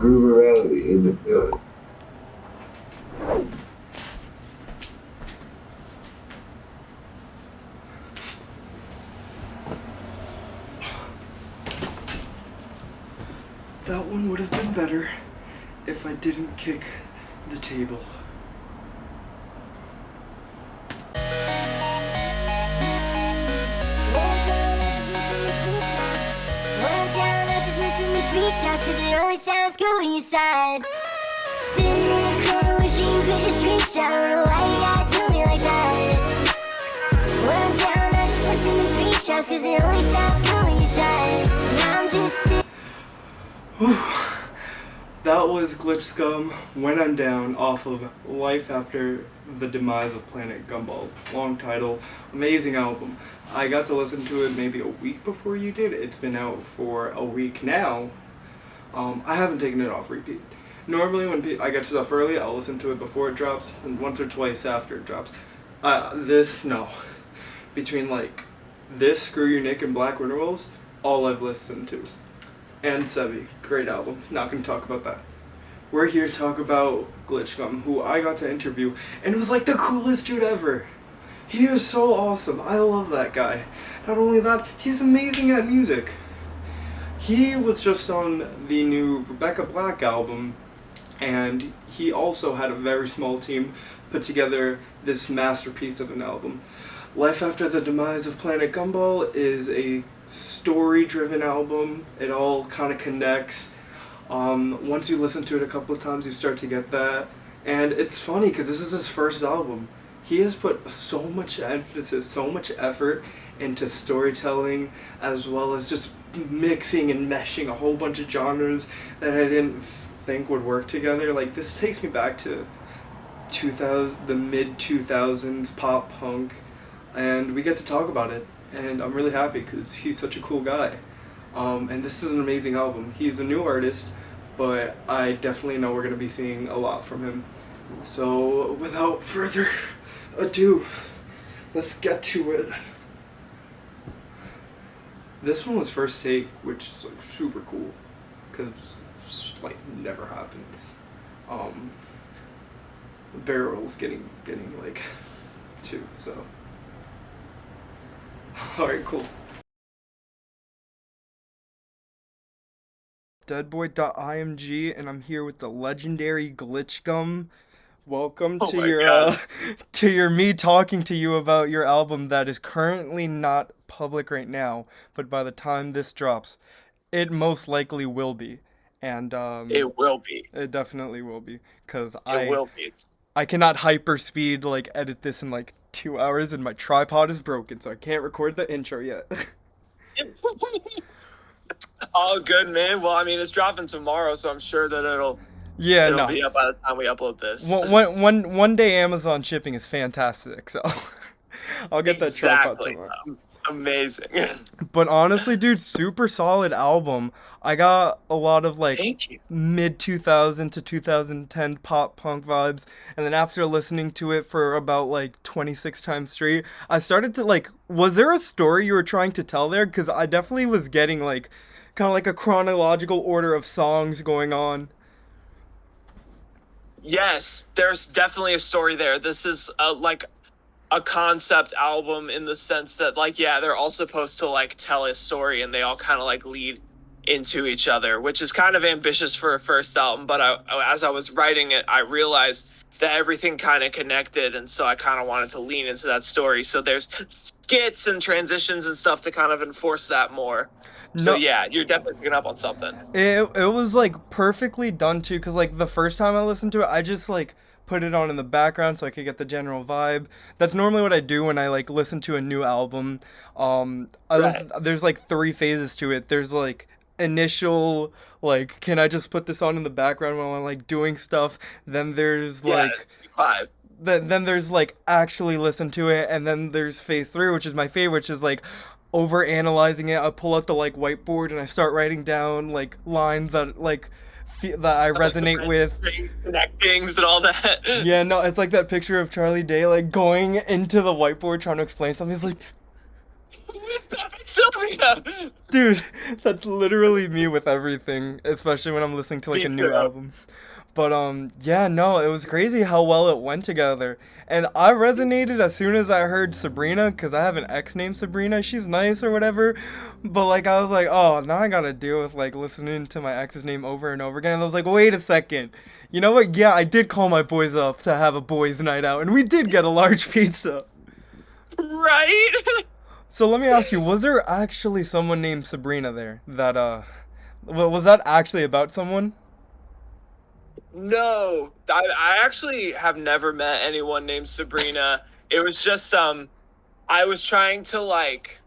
Grooverelly in the building. That one would have been better if I didn't kick the table. Cause it always sounds good when you side. Sitting in the corner wishing you could just reach out. I don't know why you gotta do me like that. When I'm down, I just listen to beach house. Cause it always sounds good when you side. Now I'm just sitting. That was glitchgum, When I'm Down, off of Life After the Demise of Planet Gumball. Long title, amazing album. I got to listen to it maybe a week before you did. It's been out for a week now. I haven't taken it off repeat. Normally when I get stuff early, I'll listen to it before it drops, and once or twice after it drops. No. Between like this, Screw You Nick, and blackwinterwells, all I've listened to. And Sebi, great album. Not gonna talk about that. We're here to talk about glitchgum, who I got to interview, and it was like the coolest dude ever. He is so awesome. I love that guy. Not only that, he's amazing at music. He was just on the new Rebecca Black album, and he also had a very small team put together this masterpiece of an album. Life After the Demise of Planet Gumball is a story-driven album. It all kind of connects. Once you listen to it a couple of times, you start to get that. And it's funny because this is his first album. He has put so much emphasis, so much effort into storytelling, as well as just mixing and meshing a whole bunch of genres that I didn't think would work together. Like, this takes me back to the mid-2000s pop punk, and we get to talk about it, and I'm really happy because he's such a cool guy. And this is an amazing album. He's a new artist, but I definitely know we're going to be seeing a lot from him. So without further ado, let's get to it. This one was first take, which is like super cool, because like never happens. Barrel's getting like two, so alright, cool. Deadboy.img, and I'm here with the legendary glitchgum. Welcome to your me talking to you about your album that is currently not public right now, but by the time this drops, it most likely will be. And it will be. It definitely will be, because I cannot hyperspeed like edit this in like 2 hours, and my tripod is broken, so I can't record the intro yet. Oh, good, man. Well, I mean, it's dropping tomorrow, so I'm sure that it'll be up by the time we upload this. One day Amazon shipping is fantastic, so I'll get that tripod tomorrow. Amazing. But honestly, dude, super solid album. I got a lot of like mid 2000 to 2010 pop punk vibes, and then after listening to it for about like 26 times straight, I started to like, was there a story you were trying to tell there? Because I definitely was getting like kind of like a chronological order of songs going on. Yes, there's definitely a story there. This is like a concept album in the sense that, like, yeah, they're all supposed to like tell a story, and they all kind of like lead into each other, which is kind of ambitious for a first album. But as I was writing it, I realized that everything kind of connected, and so I kind of wanted to lean into that story. So there's skits and transitions and stuff to kind of enforce that more. So yeah, you're definitely picking up on something. It was like perfectly done too, because like the first time I listened to it, I just like put it on in the background so I could get the general vibe. That's normally what I do when I like listen to a new album. There's like 3 phases to it. There's like initial, like, can I just put this on in the background while I'm like doing stuff? Then there's like then there's like actually listen to it, and then there's phase 3, which is my favorite, which is like over analyzing it. I pull out the like whiteboard and I start writing down like lines that like that I resonate with, connectings and all that. Yeah, no, it's like that picture of Charlie Day like going into the whiteboard trying to explain something. He's like, Who is Pepe Sylvia? Dude, that's literally me with everything, especially when I'm listening to like Me a new too. album. But yeah, no, it was crazy how well it went together. And I resonated as soon as I heard Sabrina, because I have an ex named Sabrina. She's nice or whatever. But like I was like, oh, now I gotta deal with like listening to my ex's name over and over again. And I was like, wait a second. You know what? Yeah, I did call my boys up to have a boys' night out, and we did get a large pizza. Right? So let me ask you, was there actually someone named Sabrina there? That was that actually about someone? No, I actually have never met anyone named Sabrina. It was just I was trying to like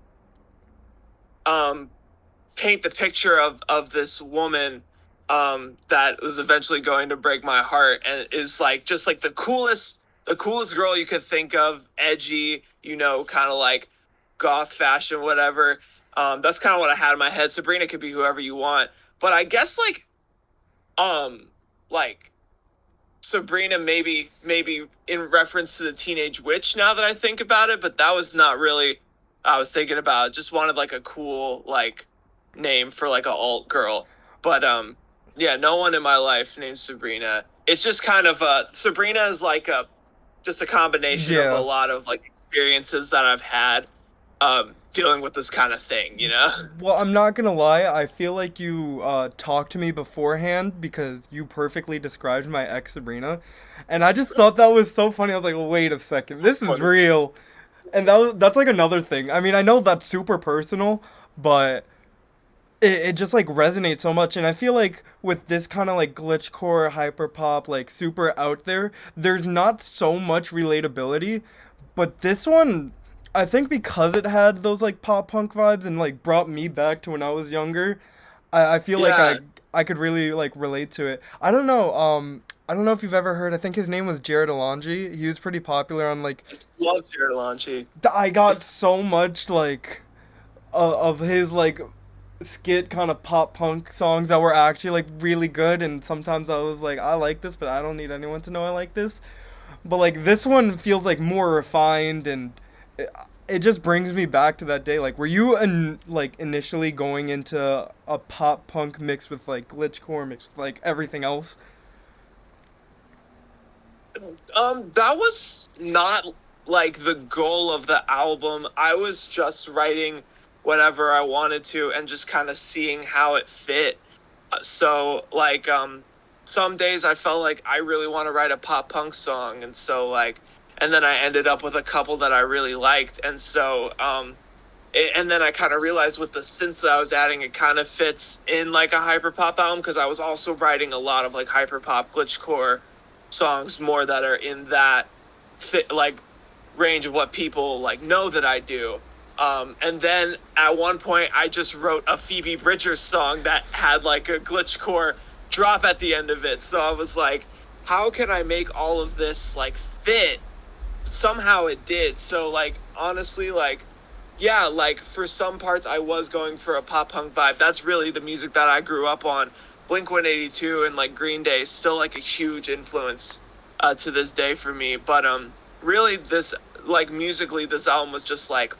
um paint the picture of this woman that was eventually going to break my heart, and is like just like the coolest girl you could think of, edgy, kind of like goth fashion, whatever. That's kind of what I had in my head. Sabrina could be whoever you want, but I guess um like Sabrina maybe in reference to the Teenage Witch, now that I think about it, but that was not really what I was thinking about. Just wanted like a cool like name for like a alt girl. But yeah, no one in my life named Sabrina. It's just kind of Sabrina is like a just a combination of a Yeah. lot of like experiences that I've had dealing with this kind of thing, you know? Well, I'm not gonna lie, I feel like you talked to me beforehand because you perfectly described my ex Sabrina, and I just thought that was so funny. I was like, wait a second, this is real, and that's like another thing. I mean, I know that's super personal, but it just like resonates so much, and I feel like with this kind of like glitchcore hyperpop like super out there, there's not so much relatability, but this one, I think because it had those like pop punk vibes and like brought me back to when I was younger, I feel like Yeah, I could really like relate to it. I don't know if you've ever heard, I think his name was Jared Alonji. He was pretty popular on like I love Jared Alonchi. I got so much like of his like skit kind of pop punk songs that were actually like really good, and sometimes I was like, I like this, but I don't need anyone to know I like this. But like this one feels like more refined, and it just brings me back to that day. Like, were you like initially going into a pop punk mix with like glitchcore mixed with like everything else? That was not like the goal of the album. I was just writing whatever I wanted to and just kind of seeing how it fit. So like some days I felt like I really want to write a pop punk song, and so like and then I ended up with a couple that I really liked, and so and then I kind of realized with the synths that I was adding, it kind of fits in like a hyperpop album, because I was also writing a lot of like hyperpop glitchcore songs, more that are in that fit like range of what people like know that I do. And then at one point I just wrote a Phoebe Bridgers song that had like a glitchcore drop at the end of it. So I was like, how can I make all of this like fit? Somehow it did. So like honestly, like yeah, like for some parts I was going for a pop punk vibe. That's really the music that I grew up on. Blink 182 and like Green Day still like a huge influence to this day for me. But really this like musically this album was just like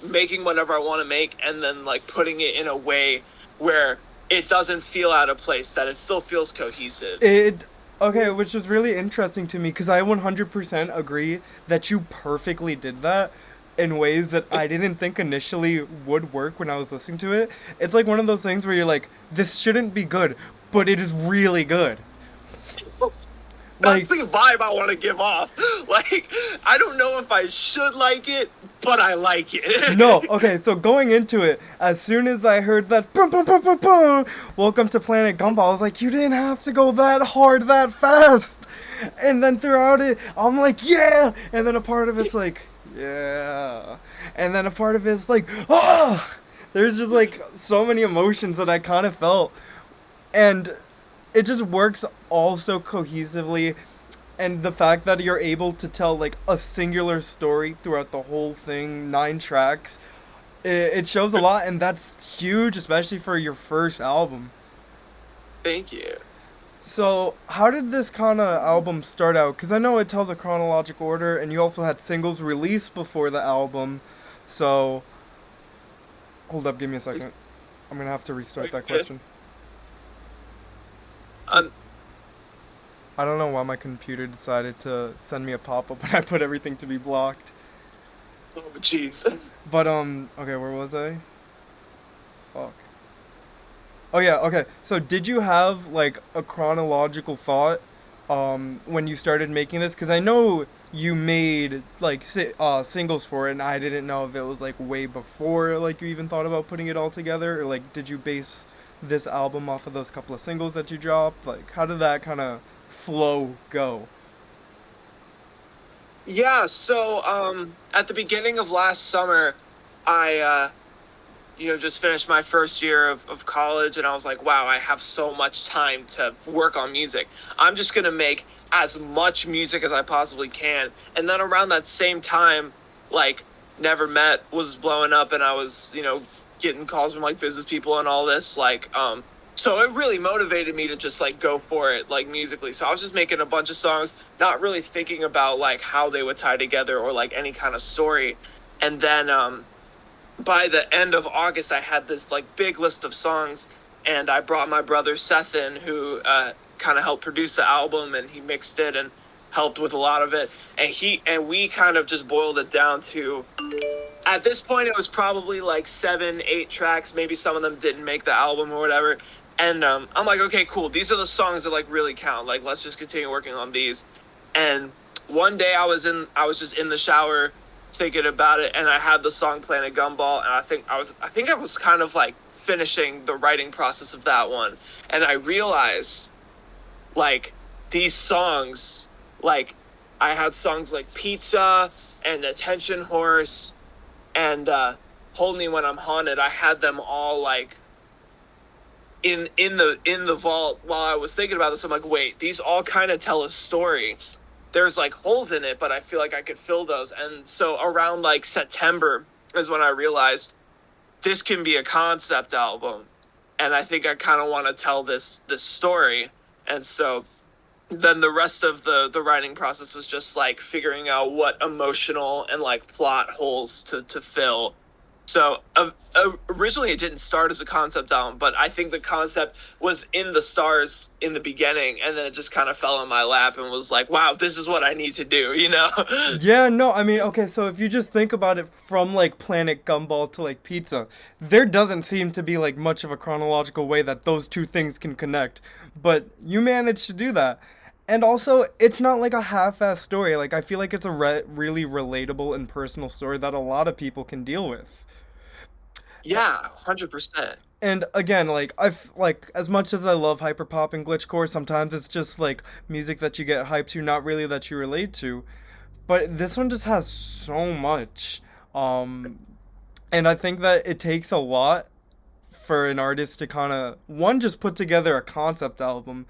making whatever I want to make, and then like putting it in a way where it doesn't feel out of place, that it still feels cohesive. It Okay, which is really interesting to me because I 100% agree that you perfectly did that in ways that I didn't think initially would work when I was listening to it. It's like one of those things where you're like, this shouldn't be good, but it is really good. That's Like, the vibe I want to give off. Like, I don't know if I should like it, but I like it. no, okay, so going into it, as soon as I heard that boom, boom, boom, boom, boom, welcome to Planet Gumball, I was like, you didn't have to go that hard that fast. And then throughout it, I'm like, yeah. And then a part of it's like, yeah. And then a part of it's like, ah. There's just like so many emotions that I kind of felt. And it just works all so cohesively. And the fact that you're able to tell like a singular story throughout the whole thing, 9 tracks, it shows a lot, and that's huge, especially for your first album. Thank you. So, how did this kind of album start out? Because I know it tells a chronological order, and you also had singles released before the album. So, hold up, give me a second. I'm gonna have to restart that question. Um, I don't know why my computer decided to send me a pop-up when I put everything to be blocked. oh jeez. But, okay, where was I? Fuck. Oh yeah, okay. So did you have like a chronological thought when you started making this? Because I know you made like singles for it, and I didn't know if it was like way before like you even thought about putting it all together, or like did you base this album off of those couple of singles that you dropped? Like how did that kind of flow go? Yeah, so at the beginning of last summer, I just finished my first year of college, and I was like, wow, I have so much time to work on music. I'm just gonna make as much music as I possibly can. And then around that same time, like, Never Met was blowing up, and I was, getting calls from like business people and all this, so it really motivated me to just like go for it, like musically. So I was just making a bunch of songs, not really thinking about like how they would tie together or like any kind of story. And then by the end of August, I had this like big list of songs, and I brought my brother Seth in, who kind of helped produce the album, and he mixed it and helped with a lot of it. And we kind of just boiled it down to, at this point, it was probably like 7, 8 tracks. Maybe some of them didn't make the album or whatever. And I'm like, okay, cool. These are the songs that like really count. Like, let's just continue working on these. And one day I was just in the shower thinking about it, and I had the song Planet Gumball, and I think I was kind of like finishing the writing process of that one, and I realized like these songs, like I had songs like Pizza and Attention Horse and Hold Me When I'm Haunted. I had them all like in the vault while I was thinking about this. I'm like, wait, these all kind of tell a story. There's like holes in it, but I feel like I could fill those. And so around like September is when I realized this can be a concept album, and I think I kind of want to tell this story. And so then the rest of the writing process was just like figuring out what emotional and like plot holes to fill. So originally it didn't start as a concept album, but I think the concept was in the stars in the beginning, and then it just kind of fell in my lap and was like, wow, this is what I need to do, Yeah, no, I mean, okay, so if you just think about it from like Planet Gumball to like Pizza, there doesn't seem to be like much of a chronological way that those two things can connect, but you managed to do that. And also, it's not like a half-assed story. Like, I feel like it's a really relatable and personal story that a lot of people can deal with. Yeah, 100%. And again, like I've like as much as I love hyperpop and glitchcore, sometimes it's just like music that you get hyped to, not really that you relate to. But this one just has so much. Um and I think that it takes a lot for an artist to kind of one just put together a concept album,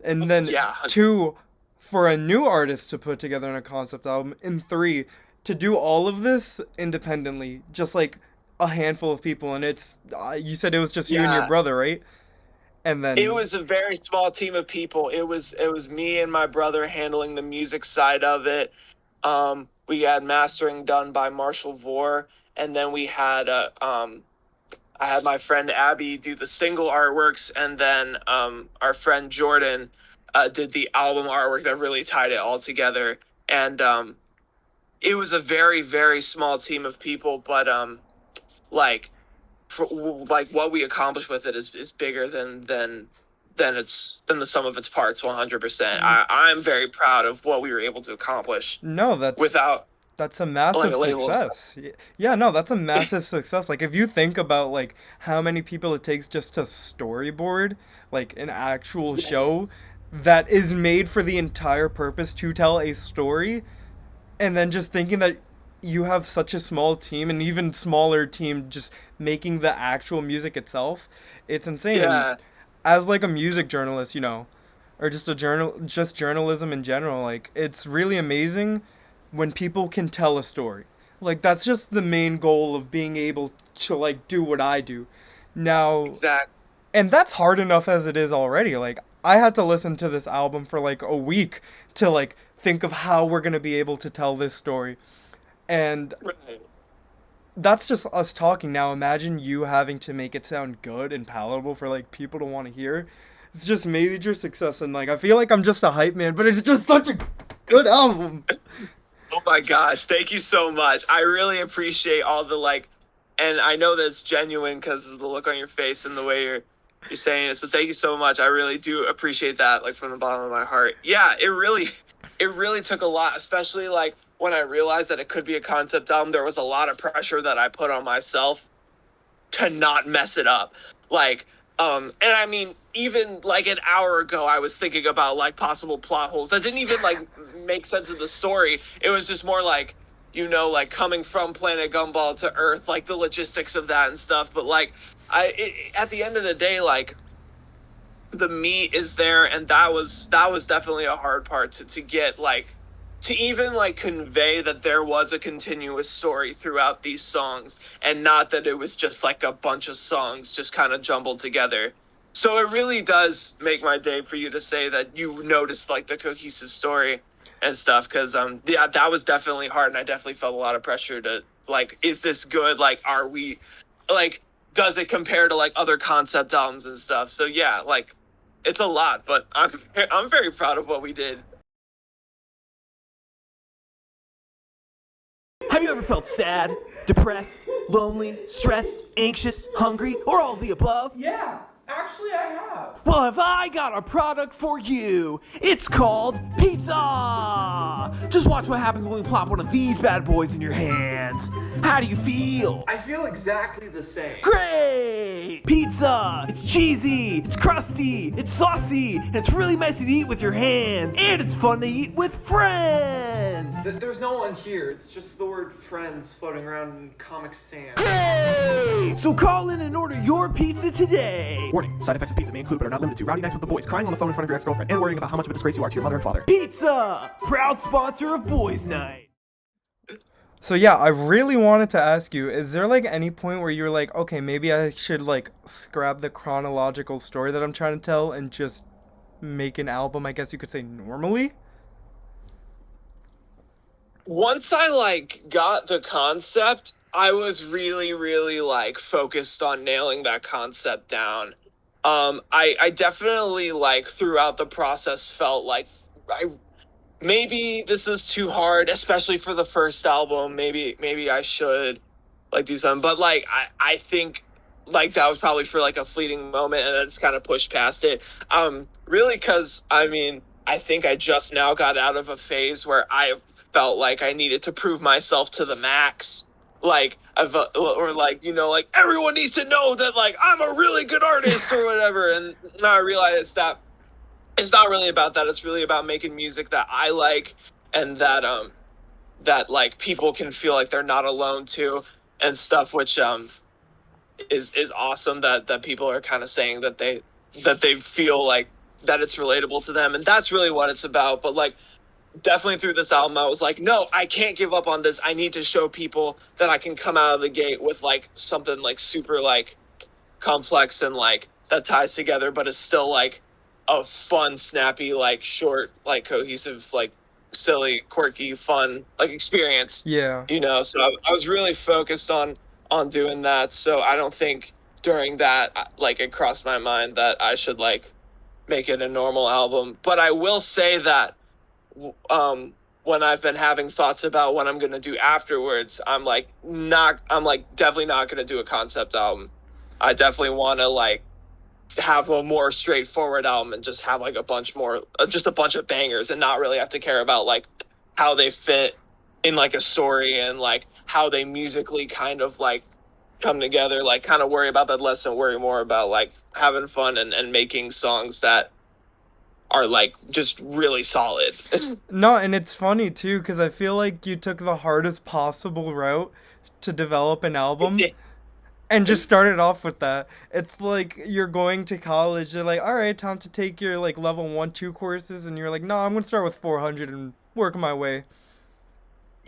and then Yeah. two for a new artist to put together a concept album, and three to do all of this independently, just like a handful of people. And it's you said it was just you and your Yeah. brother, right? And It then was a very small team of people. It was me and my brother handling the music side of it. We had mastering done by Marshall Vore, and then we had I had my friend Abby do the single artworks, and then our friend Jordan did the album artwork that really tied it all together. And it was a very, very small team of people, but like like what we accomplished with it is bigger than the sum of its parts. 100%. I'm very proud of what we were able to accomplish no, without that's a massive like a label. success. Yeah, no, that's a massive success. Like if you think about like how many people it takes just to storyboard like an actual show that is made for the entire purpose to tell a story, and then just thinking that you have such a small team, and even smaller team just making the actual music itself, it's insane. And Yeah, as like a music journalist, or just just journalism in general, like it's really amazing when people can tell a story. Like that's just the main goal of being able to like do what I do now. exactly. And that's hard enough as it is already. Like I had to listen to this album for like a week to like think of how we're going to be able to tell this story. And Right. that's just us talking now. Imagine you having to make it sound good and palatable for like people to want to hear. It's just major success, and like I feel like I'm just a hype man, but it's just such a good album. Oh my gosh, thank you so much. I really appreciate all the like, and I know that it's genuine because of the look on your face and the way you're saying it. So thank you so much. I really do appreciate that, like from the bottom of my heart. Yeah, it really took a lot, especially like when I realized that it could be a concept album. There was a lot of pressure that I put on myself to not mess it up. Like, and I mean, even like an hour ago, I was thinking about like possible plot holes that didn't even like make sense of the story. It was just more like, you know, like coming from Planet Gumball to Earth, like the logistics of that and stuff. But like, at the end of the day, like the meat is there, and that was definitely a hard part to get, like, to even like convey that there was a continuous story throughout these songs, and not that it was just like a bunch of songs just kind of jumbled together. So it really does make my day for you to say that you noticed like the cohesive story and stuff, because yeah, that was definitely hard, and I definitely felt a lot of pressure to like, is this good? Like, are we like, does it compare to like other concept albums and stuff? So yeah, like it's a lot, but I'm very proud of what we did. Have you ever felt sad, depressed, lonely, stressed, anxious, hungry, or all of the above? Yeah, actually I have. Well, have I got a product for you? It's called pizza! Just watch what happens when we plop one of these bad boys in your hands. How do you feel? I feel exactly the same. Great! Pizza! It's cheesy, it's crusty, it's saucy, and it's really messy to eat with your hands. And it's fun to eat with friends! There's no one here. It's just the word friends floating around in Comic Sans. Great! So call in and order your pizza today. Warning, side effects of pizza may include but are not limited to rowdy nights with the boys, crying on the phone in front of your ex-girlfriend, and worrying about how much of a disgrace you are to your mother and father. Pizza! Proud sponsor of Boys Night. So yeah, I really wanted to ask you, is there like any point where you're like, okay, maybe I should like scrap the chronological story that I'm trying to tell and just make an album, I guess you could say, normally? Once I like got the concept, I was really, really like focused on nailing that concept down. I definitely like throughout the process felt like maybe this is too hard, especially for the first album. Maybe I should like do something, but like I think like that was probably for like a fleeting moment, and I just kind of pushed past it. Really, because I mean, I think I just now got out of a phase where I felt like I needed to prove myself to the max. Like or like, you know, like everyone needs to know that like I'm a really good artist or whatever. And now I realized that it's not really about that. It's really about making music that I like, and that that like people can feel like they're not alone to, and stuff, which is awesome that people are kind of saying that they feel like that it's relatable to them, and that's really what it's about. But like definitely through this album, I was like, no, I can't give up on this. I need to show people that I can come out of the gate with like something like super like complex and like that ties together, but is still like a fun, snappy, like short, like cohesive, like silly, quirky, fun, like experience. Yeah. You know, so I was really focused on doing that. So I don't think during that, like it crossed my mind that I should like make it a normal album. But I will say that when I've been having thoughts about what I'm gonna do afterwards, I'm definitely not gonna do a concept album. I definitely want to like have a more straightforward album and just have like a bunch of bangers, and not really have to care about like how they fit in like a story, and like how they musically kind of like come together. Like kind of worry about that less and worry more about like having fun and making songs that are like just really solid. No, and it's funny too, because I feel like you took the hardest possible route to develop an album and just started off with that. It's like you're going to college, they're like, all right, time to take your like level 1, 2 courses, and you're like, no, I'm gonna start with 400 and work my way.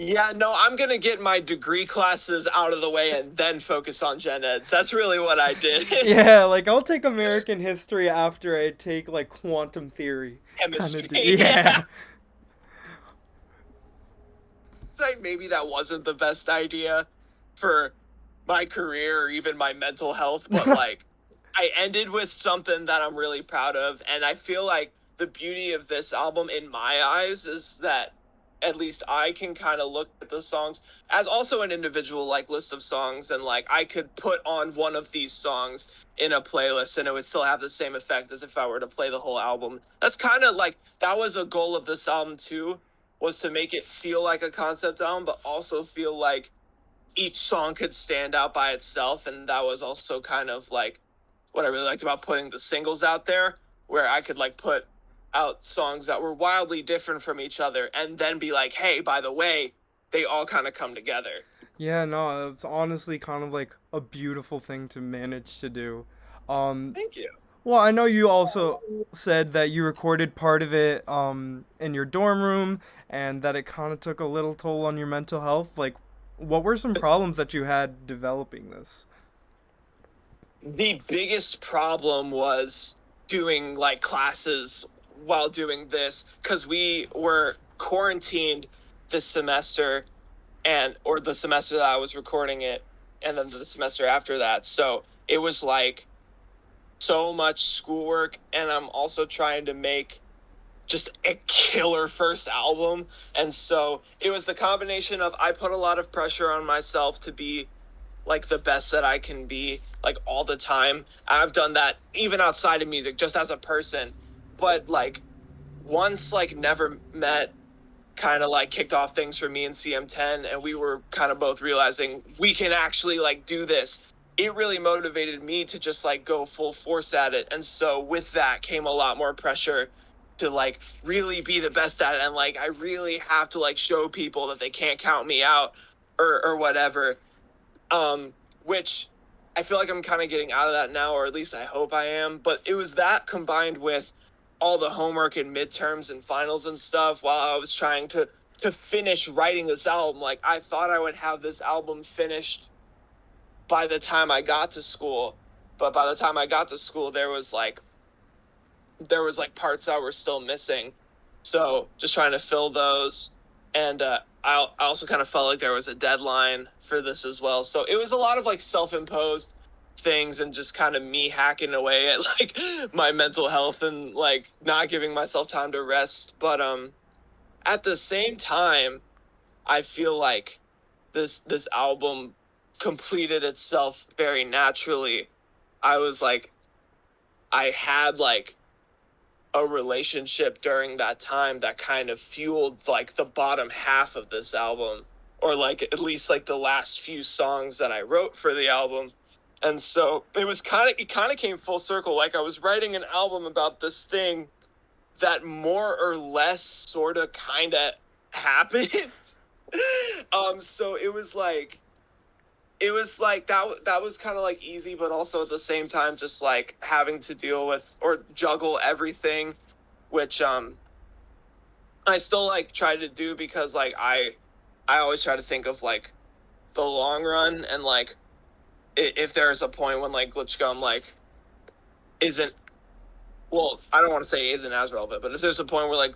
Yeah, no, I'm gonna get my degree classes out of the way and then focus on gen eds. That's really what I did. Yeah, like I'll take American history after I take like quantum theory. Chemistry. Yeah. It's like maybe that wasn't the best idea for my career or even my mental health, but like I ended with something that I'm really proud of. And I feel like the beauty of this album in my eyes is that at least I can kind of look at the songs as also an individual like list of songs, and like I could put on one of these songs in a playlist and it would still have the same effect as if I were to play the whole album. That's kind of like, that was a goal of this album too, was to make it feel like a concept album but also feel like each song could stand out by itself. And that was also kind of like what I really liked about putting the singles out there, where I could like put out songs that were wildly different from each other and then be like, hey, by the way, they all kind of come together. Yeah, no, it's honestly kind of like a beautiful thing to manage to do. Thank you. Well, I know you also said that you recorded part of it in your dorm room and that it kind of took a little toll on your mental health. Like, what were some problems that you had developing this? The biggest problem was doing like classes while doing this, because we were quarantined this semester, or the semester that I was recording it, and then the semester after that. So it was like so much schoolwork, and I'm also trying to make just a killer first album. And so it was the combination of, I put a lot of pressure on myself to be like the best that I can be like all the time. I've done that even outside of music, just as a person. But like once like Never Met kind of like kicked off things for me in CM10, and we were kind of both realizing we can actually like do this, it really motivated me to just like go full force at it. And so with that came a lot more pressure to like really be the best at it, and like I really have to like show people that they can't count me out or whatever, which I feel like I'm kind of getting out of that now, or at least I hope I am. But it was that combined with all the homework and midterms and finals and stuff while I was trying to finish writing this album. Like I thought I would have this album finished by the time I got to school, but by the time I got to school there was like parts that were still missing. So just trying to fill those. And I also kind of felt like there was a deadline for this as well. So it was a lot of like self-imposed things and just kind of me hacking away at like my mental health and like not giving myself time to rest. But at the same time, I feel like this album completed itself very naturally. I had like a relationship during that time that kind of fueled like the bottom half of this album, or like at least like the last few songs that I wrote for the album. And so it kind of came full circle. Like I was writing an album about this thing that more or less sort of kind of happened. So it was like that was kind of like easy, but also at the same time just like having to deal with or juggle everything, which I still like try to do, because like I always try to think of like the long run, and like if there's a point when like glitchgum like isn't, well, I don't want to say isn't as relevant, but if there's a point where like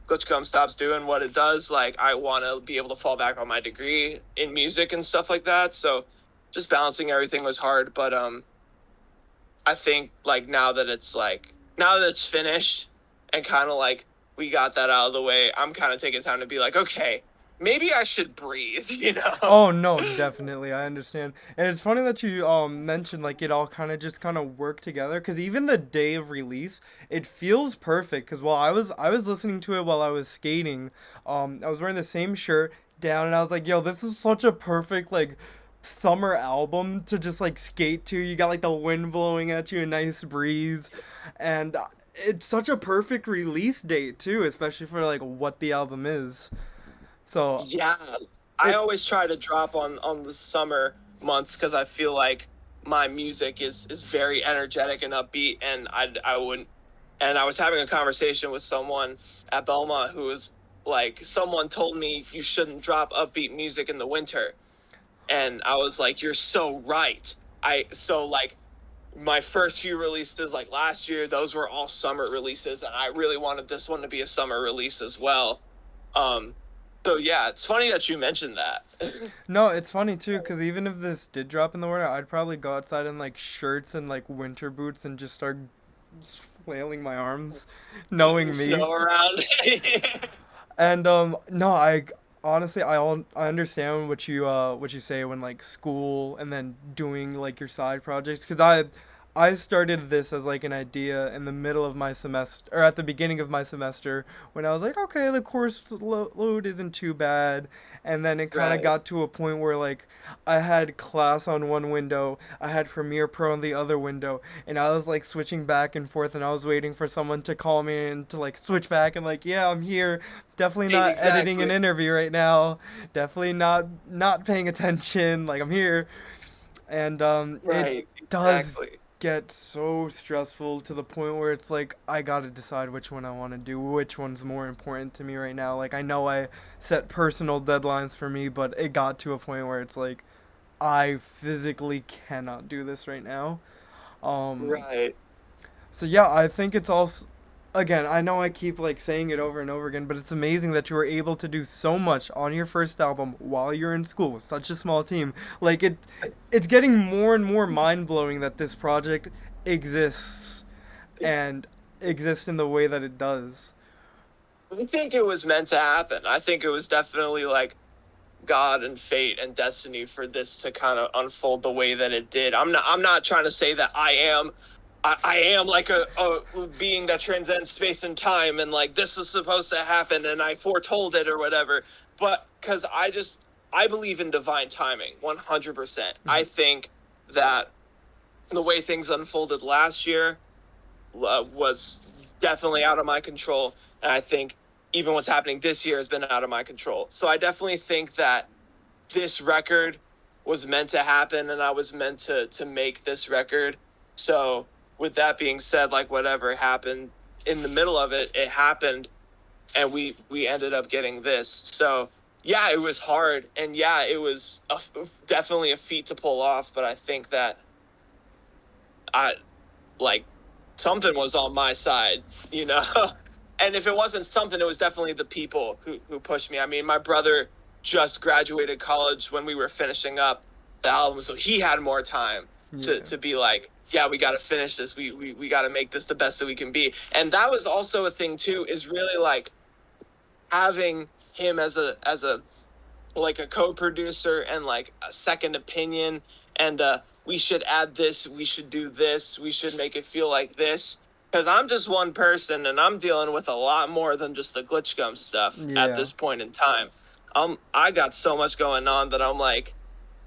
glitchgum stops doing what it does, like I want to be able to fall back on my degree in music and stuff like that. So just balancing everything was hard, but I think like now that it's finished and kind of like we got that out of the way, I'm kind of taking time to be like, okay, maybe I should breathe, you know? Oh, no, definitely. I understand. And it's funny that you mentioned like it all kind of worked together, because even the day of release, it feels perfect. Because while I was listening to it while I was skating, I was wearing the same shirt down, and I was like, yo, this is such a perfect like summer album to just like skate to. You got like the wind blowing at you, a nice breeze, and it's such a perfect release date too, especially for like what the album is. So yeah, I always try to drop on the summer months, because I feel like my music is very energetic and upbeat, and I wouldn't. And I was having a conversation with someone at Belmont who was like, someone told me you shouldn't drop upbeat music in the winter, and I was like, you're so right. So like my first few releases like last year, those were all summer releases, and I really wanted this one to be a summer release as well. So yeah, it's funny that you mentioned that. No, it's funny too, because even if this did drop in the winter, I'd probably go outside in like shirts and like winter boots and just start flailing my arms, knowing me. Snow around. And no, I honestly I understand what you say when like school and then doing like your side projects, because I started this as like an idea in the middle of my semester, or at the beginning of my semester, when I was like, okay, the course load isn't too bad. And then it kind of Right. got to a point where like I had class on one window, I had Premiere Pro on the other window, and I was like switching back and forth, and I was waiting for someone to call me and to like switch back and like, yeah, I'm here. Definitely not editing an Exactly. interview right now. Definitely not paying attention. Like, I'm here. And it Right. does Exactly. get so stressful to the point where it's like I gotta decide which one I want to do, which one's more important to me right now. Like, I know I set personal deadlines for me, but it got to a point where it's like I physically cannot do this right now. Um, Right. so yeah, I think it's also, again, I know I keep like saying it over and over again, but it's amazing that you were able to do so much on your first album while you're in school with such a small team. Like, it's getting more and more mind-blowing that this project exists and exists in the way that it does. I think it was meant to happen. I think it was definitely like God and fate and destiny for this to kind of unfold the way that it did. I'm not trying to say that I am like a being that transcends space and time and like this was supposed to happen and I foretold it or whatever. But because I believe in divine timing 100%. I think that the way things unfolded last year was definitely out of my control. And I think even what's happening this year has been out of my control. So I definitely think that this record was meant to happen and I was meant to make this record. So with that being said, like whatever happened in the middle of it, it happened and we ended up getting this. So yeah, it was hard and yeah, it was definitely a feat to pull off, but I think that I like something was on my side, you know. And if it wasn't something, it was definitely the people who pushed me. I mean, my brother just graduated college when we were finishing up the album, so he had more time Yeah. to be like, yeah, we got to finish this. We got to make this the best that we can be. And that was also a thing too, is really like having him as a like a co-producer and like a second opinion and we should add this, we should do this, we should make it feel like this, because I'm just one person and I'm dealing with a lot more than just the glitchgum stuff Yeah. at this point in time. I got so much going on that I'm like,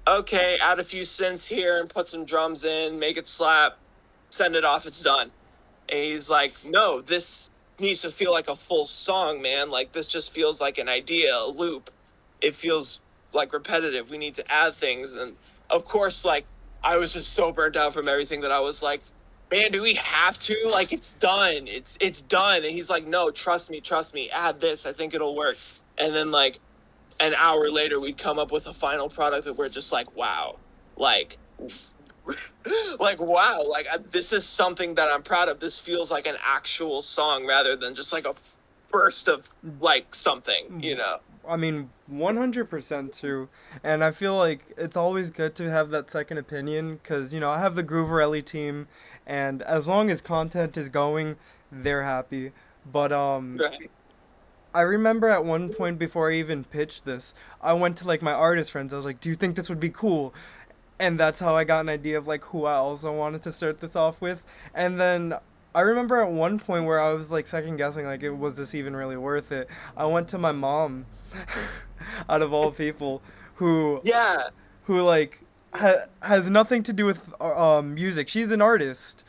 okay, add a few synths here and put some drums in, make it slap, send it off, it's done. And he's like, no, this needs to feel like a full song, man. Like, this just feels like an idea, a loop. It feels like repetitive. We need to add things. And of course, like, I was just so burnt out from everything that I was like, man, do we have to? Like, it's done. It's done. And he's like, no, trust me, add this. I think it'll work. And then like an hour later, we'd come up with a final product that we're just like, wow, like, like, wow, like this is something that I'm proud of. This feels like an actual song rather than just like a burst of like something, you know? I mean, 100% too. And I feel like it's always good to have that second opinion because, you know, I have the Grooverelly team, and as long as content is going, they're happy. But Right. I remember at one point before I even pitched this, I went to like my artist friends. I was like, "Do you think this would be cool?" And that's how I got an idea of like who I also wanted to start this off with. And then I remember at one point where I was like second guessing, like, was this even really worth it? I went to my mom, out of all people, Yeah. who like has nothing to do with music. She's an artist,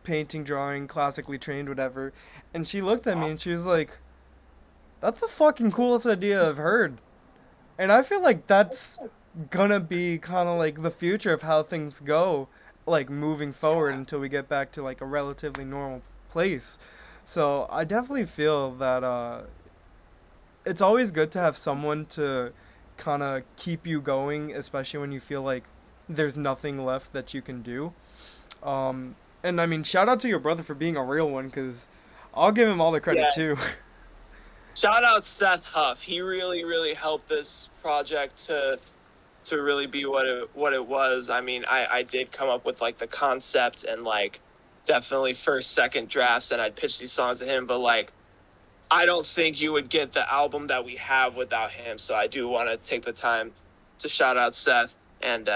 painting, drawing, classically trained, whatever. And she looked at me and she was like, "That's the fucking coolest idea I've heard." And I feel like that's gonna be kind of like the future of how things go, like moving forward until we get back to like a relatively normal place. So I definitely feel that it's always good to have someone to kind of keep you going, especially when you feel like there's nothing left that you can do. And I mean, shout out to your brother for being a real one, because I'll give him all the credit Yes. too. Shout out Seth Huff. He really, really helped this project to really be what it was. I mean, I did come up with like the concept and like definitely first, second drafts, and I'd pitch these songs to him, but like I don't think you would get the album that we have without him. So I do want to take the time to shout out Seth, and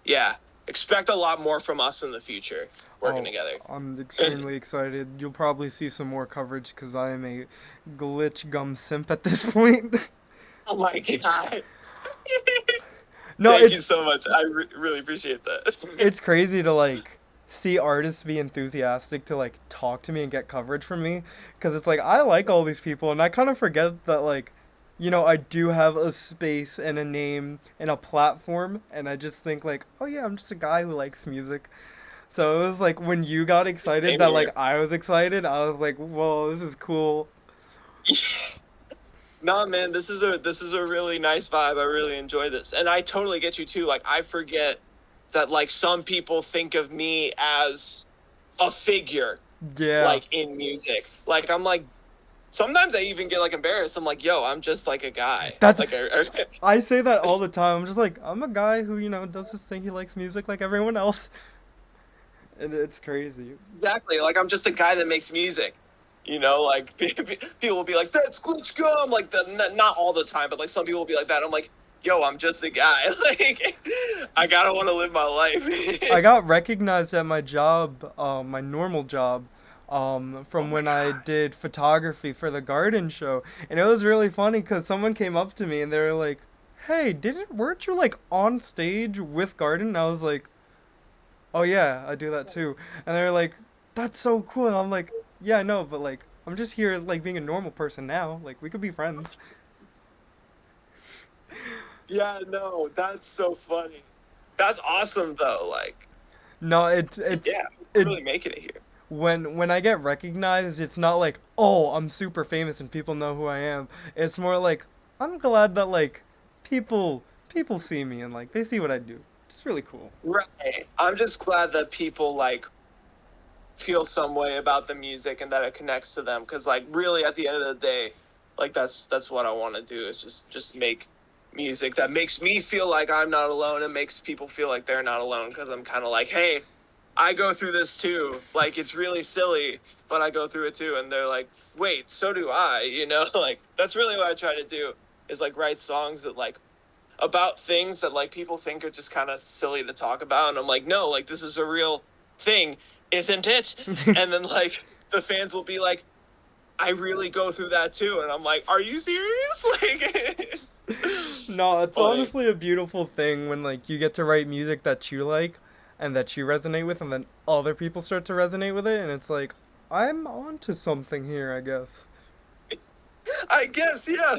yeah, expect a lot more from us in the future working together. I'm extremely excited. You'll probably see some more coverage because I am a glitchgum simp at this point. Oh my god. No, Thank you so much. I really appreciate that. It's crazy to like see artists be enthusiastic to like talk to me and get coverage from me, because it's like I like all these people and I kind of forget that like, you know, I do have a space and a name and a platform, and I just think like, oh yeah, I'm just a guy who likes music. So it was like when you got excited Same that here. like I was excited, I was like, whoa, this is cool. Nah, man, this is a really nice vibe. I really enjoy this, and I totally get you too. Like, I forget that like some people think of me as a figure, Yeah. like in music. Like, I'm like, sometimes I even get like embarrassed. I'm like, yo, I'm just like a guy. That's- like I say that all the time. I'm just like, I'm a guy who, you know, does his thing. He likes music like everyone else. And it's crazy. exactly. Like, I'm just a guy that makes music. You know, like people will be like, "That's glitchgum." Like, not all the time, but like some people will be like that. I'm like, "Yo, I'm just a guy. Like, I gotta want to live my life." I got recognized at my job, my normal job, from when I did photography for the garden show, and it was really funny because someone came up to me and they were like, "Hey, weren't you like on stage with Garden?" And I was like, "Oh yeah, I do that too." And they were like, "That's so cool." And I'm like, "Yeah, I know, but like, I'm just here like being a normal person now. Like, we could be friends." Yeah, no, that's so funny. That's awesome though. Like, No, it's yeah, it, really making it here. when I get recognized, it's not like, oh, I'm super famous and people know who I am. It's more like, I'm glad that like people see me and like they see what I do. It's really cool. Right. I'm just glad that people like feel some way about the music and that it connects to them, because like really at the end of the day, like that's what I want to do, is just make music that makes me feel like I'm not alone and makes people feel like they're not alone, because I'm kind of like, hey, I go through this too. Like, it's really silly, but I go through it too. And they're like, wait, so do I, you know? Like, that's really what I try to do, is like write songs that like about things that like people think are just kind of silly to talk about, and I'm like, no, like this is a real thing, isn't it? And then like the fans will be like, I really go through that too, and I'm like, are you serious? Like, No, it's Like- honestly a beautiful thing when like you get to write music that you like and that you resonate with, and then other people start to resonate with it, and it's like, I'm onto something here, I guess. I guess, yeah.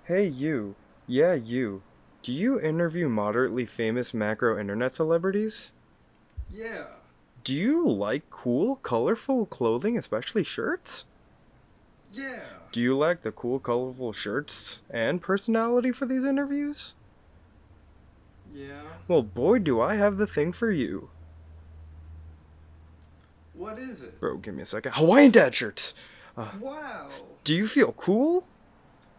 Hey you, yeah you, do you interview moderately famous macro internet celebrities? Yeah. Do you like cool, colorful clothing, especially shirts? Yeah. Do you like the cool, colorful shirts and personality for these interviews? Yeah. Well, boy, do I have the thing for you. What is it? Bro, give me a second. Hawaiian dad shirts! Wow. Do you feel cool?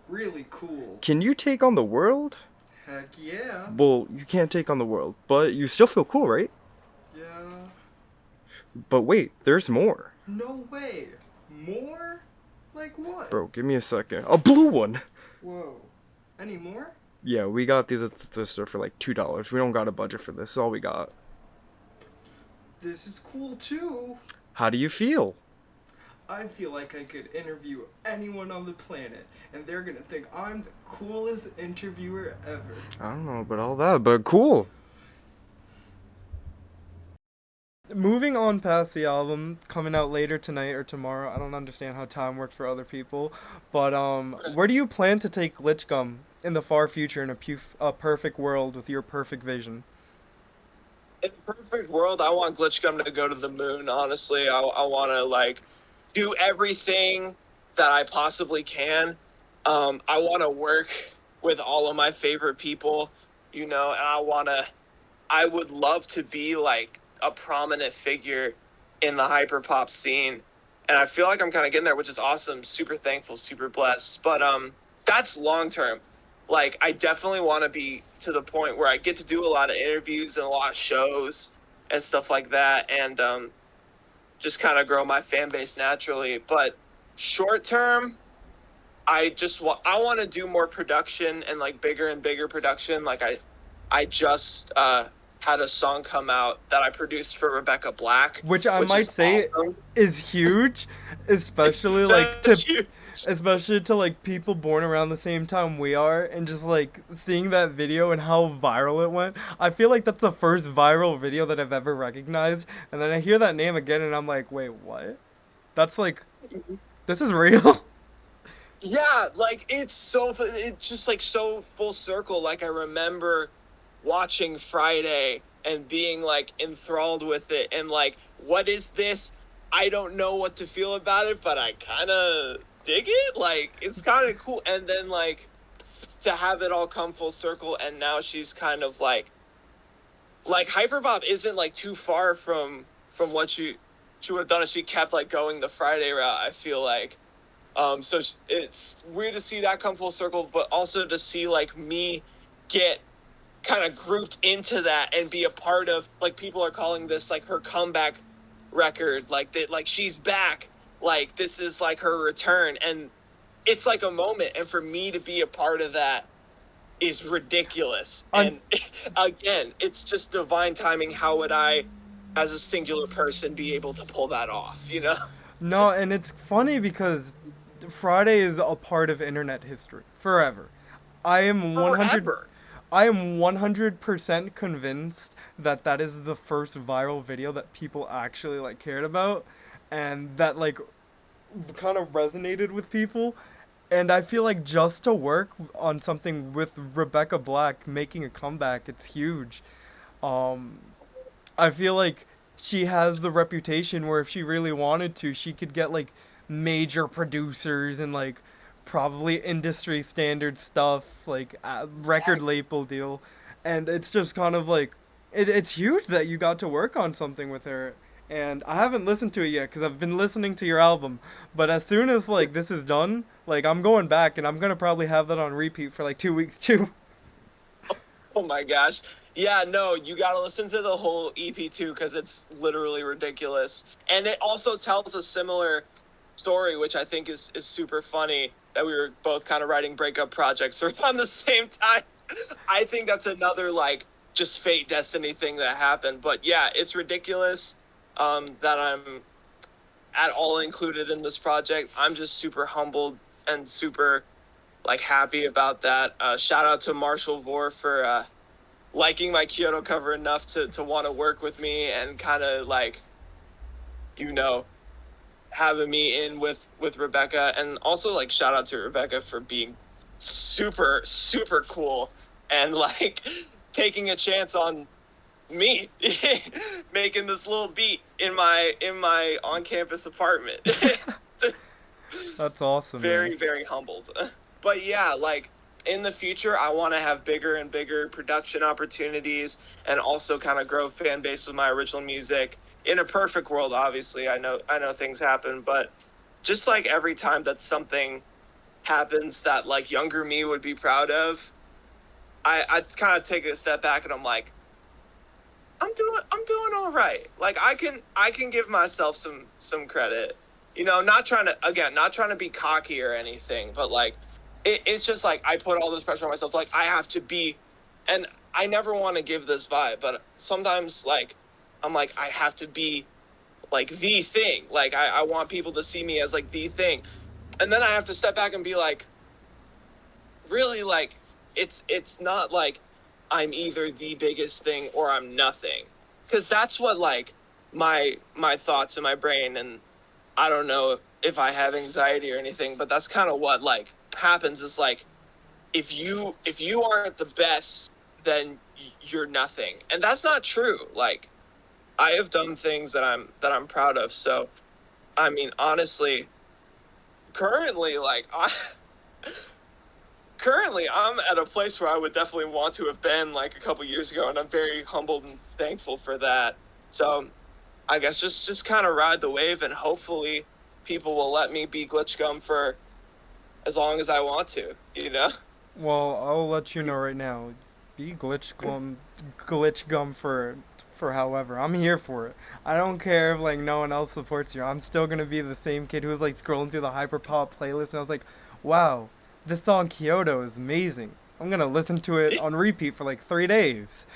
Really cool. Can you take on the world? Heck yeah. Well, you can't take on the world, but you still feel cool, right? Yeah. But wait, there's more. No way. More? Like what? Bro, give me a second. A blue one! Whoa. Any more? Yeah, we got these at the store for like $2. We don't got a budget for this. This is all we got. This is cool too. How do you feel? I feel like I could interview anyone on the planet, and they're gonna think I'm the coolest interviewer ever. I don't know about all that, but cool. Moving on past the album coming out later tonight or tomorrow, I don't understand how time works for other people, but where do you plan to take Glitchgum in the far future, in a perfect world with your perfect vision? In a perfect world, I want Glitchgum to go to the moon, honestly. I want to, like, do everything that I possibly can. I want to work with all of my favorite people, you know, and I want to I would love to be like a prominent figure in the hyperpop scene. And I feel like I'm kind of getting there, which is awesome. Super thankful, super blessed. But that's long term. Like, I definitely want to be to the point where I get to do a lot of interviews and a lot of shows and stuff like that, and just kind of grow my fan base naturally. But short term, I want to do more production and like bigger and bigger production. Like I just had a song come out that I produced for Rebecca Black, which I might say awesome. is huge, especially like That's to huge. especially to like people born around the same time we are, and just like seeing that video and how viral it went. I feel like that's the first viral video that I've ever recognized, and then I hear that name again and I'm like, wait, what? That's like, this is real. Yeah, like it's just like so full circle. Like I remember watching Friday and being like enthralled with it, and like, what is this? I don't know what to feel about it, but I kind of dig it. Like, it's kind of cool. And then like to have it all come full circle, and now she's kind of like hyperpop isn't like too far from what she would have done if she kept like going the Friday route, I feel like. So it's weird to see that come full circle, but also to see like me get kind of grouped into that and be a part of, like, people are calling this like her comeback record, like that, like she's back, like this is like her return, and it's like a moment, and for me to be a part of that is ridiculous. And again, it's just divine timing. How would I, as a singular person, be able to pull that off, you know? No, and it's funny because Friday is a part of internet history forever. I am 100 Forever. I am 100% convinced that that is the first viral video that people actually like cared about, and that like kind of resonated with people. And I feel like just to work on something with Rebecca Black making a comeback, it's huge. I feel like she has the reputation where if she really wanted to, she could get like major producers and like probably industry standard stuff, like a record label deal. And it's just kind of like, it's huge that you got to work on something with her. And I haven't listened to it yet because I've been listening to your album. But as soon as like this is done, like I'm going back and I'm gonna probably have that on repeat for like 2 weeks too. Oh my gosh. Yeah, no, you gotta listen to the whole EP too, because it's literally ridiculous. And it also tells a similar story, which I think is super funny, that we were both kind of writing breakup projects around the same time. I think that's another like just fate, destiny thing that happened. But yeah, it's ridiculous that I'm at all included in this project. I'm just super humbled and super like happy about that. Shout out to Marshall Vore for liking my Kyoto cover enough to want to work with me and kind of like, you know, having me in with Rebecca. And also like shout out to Rebecca for being super cool and like taking a chance on me making this little beat in my on-campus apartment. That's awesome. Very, man. very humbled. But yeah, like in the future, I want to have bigger and bigger production opportunities and also kind of grow fan base with my original music. In a perfect world, obviously, I know things happen, but just like every time that something happens that like younger me would be proud of, I kind of take a step back and I'm like, I'm doing all right. Like I can give myself some credit, you know, not trying to be cocky or anything, but like it's just like I put all this pressure on myself. Like I have to be, and I never want to give this vibe, but sometimes like I'm like, I have to be like the thing. Like I want people to see me as like the thing. And then I have to step back and be like, really, like it's not like I'm either the biggest thing or I'm nothing. Because that's what like my thoughts in my brain, and I don't know if I have anxiety or anything, but that's kind of what like happens is like if you aren't the best, then you're nothing. And that's not true. Like I have done things that I'm proud of. So I mean, honestly, currently, like currently I'm at a place where I would definitely want to have been like a couple years ago, and I'm very humbled and thankful for that. So I guess just kind of ride the wave, and hopefully people will let me be glitchgum for as long as I want to, you know? Well, I'll let you know right now. Be glitch gum for however. I'm here for it. I don't care if like no one else supports you. I'm still gonna be the same kid who's like scrolling through the hyperpop playlist and I was like, wow, this song Kyoto is amazing. I'm gonna listen to it on repeat for like 3 days.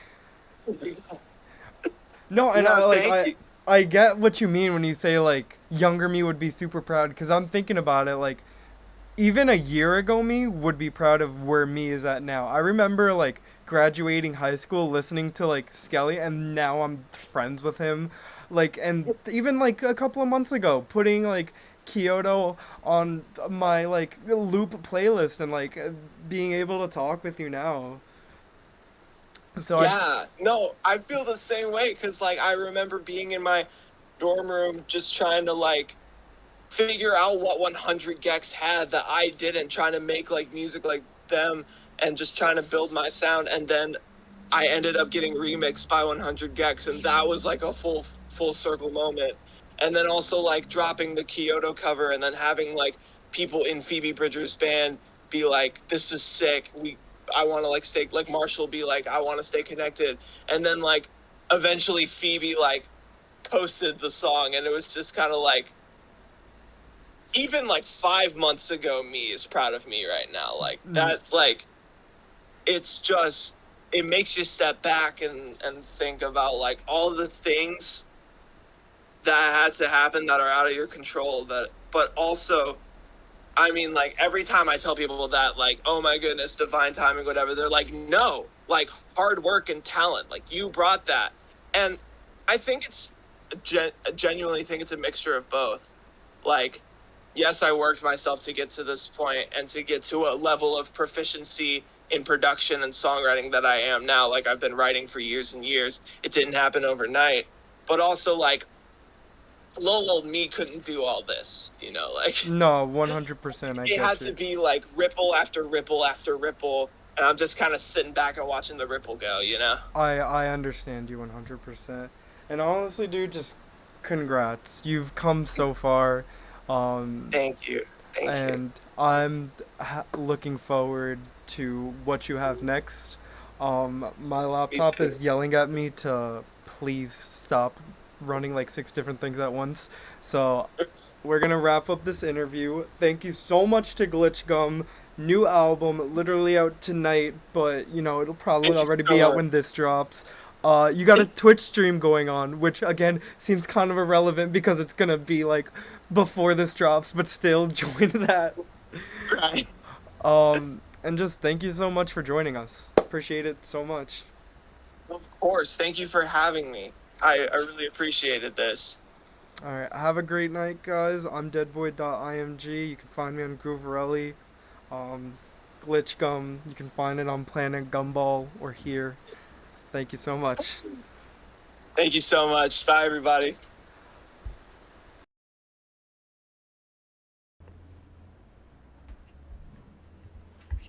No, and Yeah, I like thank you. I get what you mean when you say like younger me would be super proud because I'm thinking about it like even a year ago me would be proud of where me is at now. I remember like graduating high school listening to like Skelly and now I'm friends with him. Like and even like a couple of months ago putting like Kyoto on my like loop playlist and like being able to talk with you now. So I Yeah, no, I feel the same way because like I remember being in my dorm room just trying to like figure out what 100 gex had that I didn't, trying to make like music like them and just trying to build my sound, and then I ended up getting remixed by 100 gex, and that was like a full circle moment. And then also like dropping the Kyoto cover and then having like people in Phoebe Bridgers' band be like, this is sick, I want to like stay, like Marshall be like, I want to stay connected, and then like eventually Phoebe like posted the song, and it was just kind of like, even like 5 months ago me is proud of me right now, like that. Like it's just, it makes you step back and think about like all the things that had to happen that are out of your control, that but also, I mean, like every time I tell people that, like, oh my goodness, divine timing, whatever, they're like, no, like hard work and talent, like you brought that. And I think it's genuinely think it's a mixture of both. Like, yes, I worked myself to get to this point and to get to a level of proficiency in production and songwriting that I am now. Like I've been writing for years and years. It didn't happen overnight, but also like little old me couldn't do all this, you know, like no, 100% I it had get to you. be like ripple after ripple after ripple, and I'm just kind of sitting back and watching the ripple go, you know? I understand you 100%. And honestly, dude, just congrats. You've come so far. Um, Thank you. Thank you. and I'm looking forward to what you have next. My laptop too. is yelling at me to please stop running like 6 different things at once. So we're gonna wrap up this interview. Thank you so much to Glitchgum. New album, literally out tonight, but you know it'll probably Thank you already so be out much. when this drops. You got a Twitch stream going on, which again seems kind of irrelevant because it's gonna be like before this drops, but still join that. Right. And just thank you so much for joining us. Appreciate it so much. Of course. Thank you for having me. I really appreciated this. Alright, have a great night, guys. I'm Deadboy.img. You can find me on Grooverelly. Glitchgum, you can find it on Planet Gumball or here. Thank you so much. Thank you so much. Bye, everybody.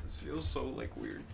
This feels so like weird.